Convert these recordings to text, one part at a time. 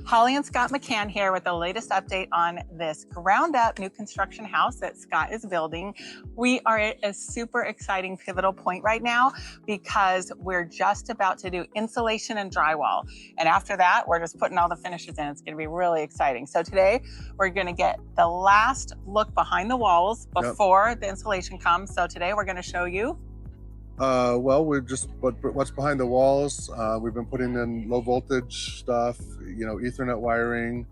Holly and Scott McKhann here with the latest update on this ground up new construction house that Scott is building. We are at a super exciting pivotal point right now because we're just about to do insulation and drywall. And after that, we're just putting all the finishes in. It's going to be really exciting. So today we're going to get the last look behind the walls before the insulation comes. So today we're going to show you well, we're just what's behind the walls. We've been putting in low voltage stuff, Ethernet wiring,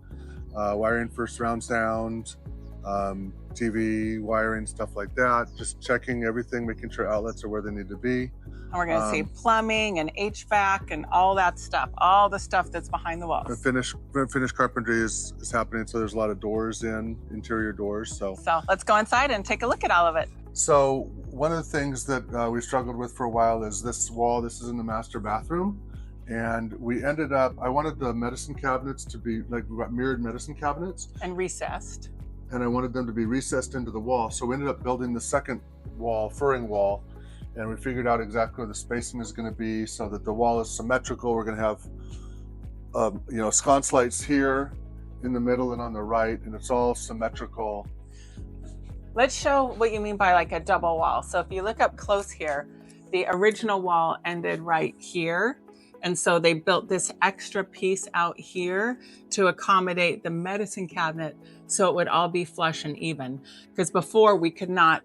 wiring for surround sound, TV wiring, stuff like that. Just checking everything, making sure outlets are where they need to be. And we're going to see plumbing and HVAC and all that stuff, all the stuff that's behind the walls. The finished carpentry is happening, so there's a lot of doors interior doors. So let's go inside and take a look at all of it. So one of the things that we struggled with for a while is this wall. This is in the master bathroom. And we ended up, I wanted the medicine cabinets to be like, we got mirrored medicine cabinets. And recessed. And I wanted them to be recessed into the wall. So we ended up building the second wall, furring wall. And we figured out exactly where the spacing is going to be so that the wall is symmetrical. We're going to have, sconce lights here in the middle and on the right, and it's all symmetrical. Let's show what you mean by like a double wall. So if you look up close here, the original wall ended right here. And so they built this extra piece out here to accommodate the medicine cabinet so it would all be flush and even. Because before we could not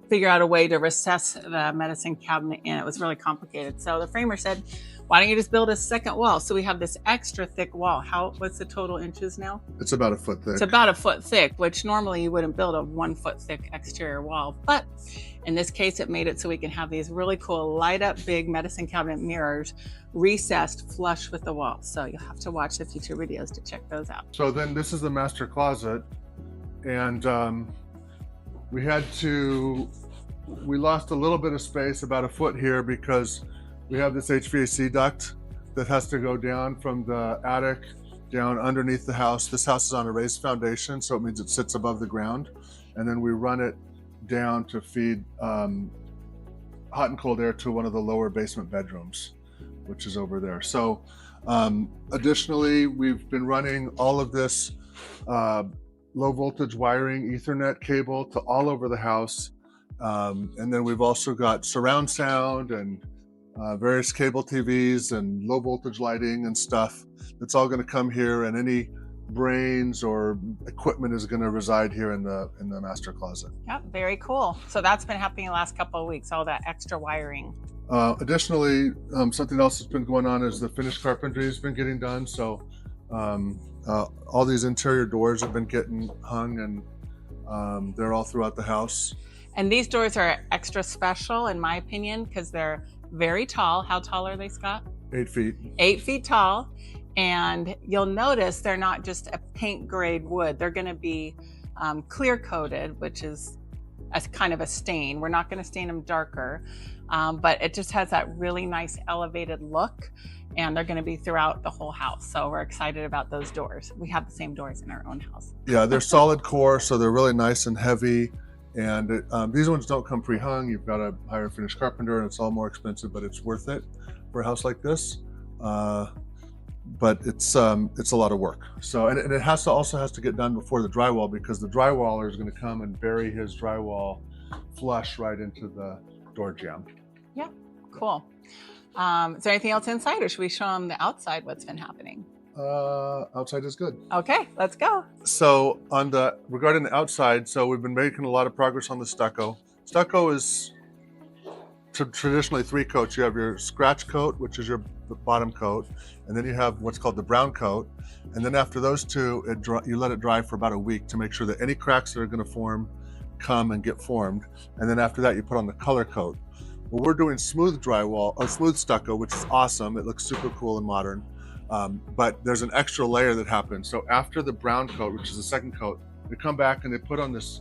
figure out a way to recess the medicine cabinet in. It was really complicated. So the framer said, why don't you just build a second wall? So we have this extra thick wall. What's the total inches now? It's about a foot thick. It's about a foot thick, which normally you wouldn't build a 1 foot thick exterior wall. But in this case, it made it so we can have these really cool light up big medicine cabinet mirrors recessed flush with the wall. So you'll have to watch the future videos to check those out. So then this is the master closet. And we lost a little bit of space, about a foot here, because we have this HVAC duct that has to go down from the attic down underneath the house. This house is on a raised foundation, so it means it sits above the ground. And then we run it down to feed hot and cold air to one of the lower basement bedrooms, which is over there. So additionally, we've been running all of this low voltage wiring, Ethernet cable to all over the house. And then we've also got surround sound and various cable TVs and low voltage lighting and stuff. That's all going to come here, and any brains or equipment is going to reside here in the master closet. Yep, very cool. So that's been happening the last couple of weeks, all that extra wiring. Additionally, something else that's been going on is the finished carpentry has been getting done. So all these interior doors have been getting hung, and they're all throughout the house. And these doors are extra special, in my opinion, because they're very tall. How tall are they, Scott? 8 feet. 8 feet tall. And you'll notice they're not just a paint grade wood. They're going to be clear coated, which is a kind of a stain. We're not going to stain them darker, but it just has that really nice elevated look. And they're going to be throughout the whole house. So we're excited about those doors. We have the same doors in our own house. Yeah, they're solid core, so they're really nice and heavy. And these ones don't come pre-hung. You've got to hire a finished carpenter, and it's all more expensive, but it's worth it for a house like this. But it's a lot of work. So, and it also has to get done before the drywall, because the drywaller is going to come and bury his drywall flush right into the door jamb. Yeah, cool. Is there anything else inside, or should we show them the outside, what's been happening? Outside is good. Okay, let's go. So regarding the outside, so we've been making a lot of progress on the stucco. Stucco is traditionally 3 coats. You have your scratch coat, which is your bottom coat, and then you have what's called the brown coat. And then after those two, you let it dry for about a week to make sure that any cracks that are going to come and get formed. And then after that, you put on the color coat. Well, we're doing smooth smooth stucco, which is awesome. It looks super cool and modern. But there's an extra layer that happens. So after the brown coat, which is the second coat, they come back and they put on this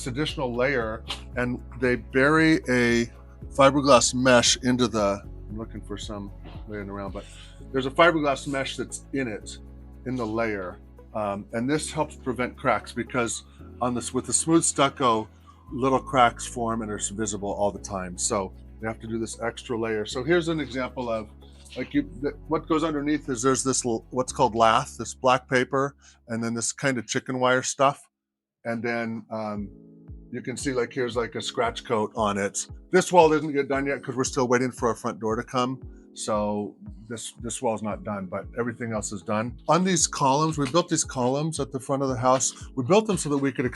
additional layer, and they bury a fiberglass mesh into I'm looking for some laying around, but there's a fiberglass mesh that's in the layer. And this helps prevent cracks, because with the smooth stucco, little cracks form and are visible all the time. So they have to do this extra layer. So here's an example of Like what goes underneath is there's this what's called lath, this black paper, and then this kind of chicken wire stuff. And then you can see like here's like a scratch coat on it. This wall doesn't get done yet because we're still waiting for our front door to come. So this wall's not done, but everything else is done. On these columns, we built these columns at the front of the house. We built them so that we could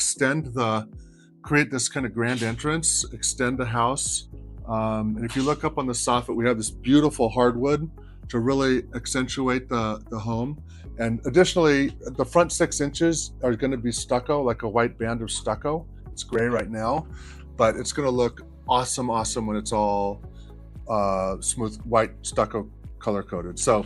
create this kind of grand entrance, extend the house. And if you look up on the soffit, we have this beautiful hardwood to really accentuate the home. And additionally, the front 6 inches are going to be stucco, like a white band of stucco. It's gray right now, but it's going to look awesome when it's all smooth white stucco color coded. So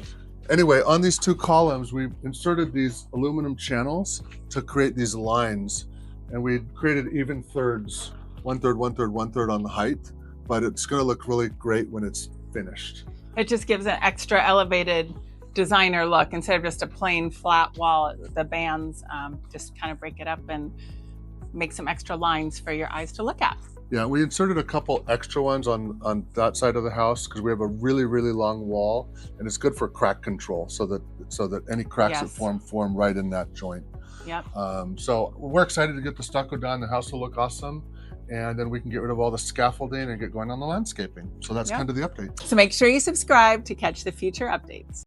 anyway, on these 2 columns, we inserted these aluminum channels to create these lines, and we created even thirds, 1/3, 1/3, 1/3 on the height, but it's going to look really great when it's finished. It just gives an extra elevated designer look instead of just a plain flat wall. The bands just kind of break it up and make some extra lines for your eyes to look at. Yeah, we inserted a couple extra ones on that side of the house because we have a really long wall, and it's good for crack control, so that any cracks that form right in that joint. Yep. So we're excited to get the stucco done. The house will look awesome, and then we can get rid of all the scaffolding and get going on the landscaping. So that's kind of the update. So make sure you subscribe to catch the future updates.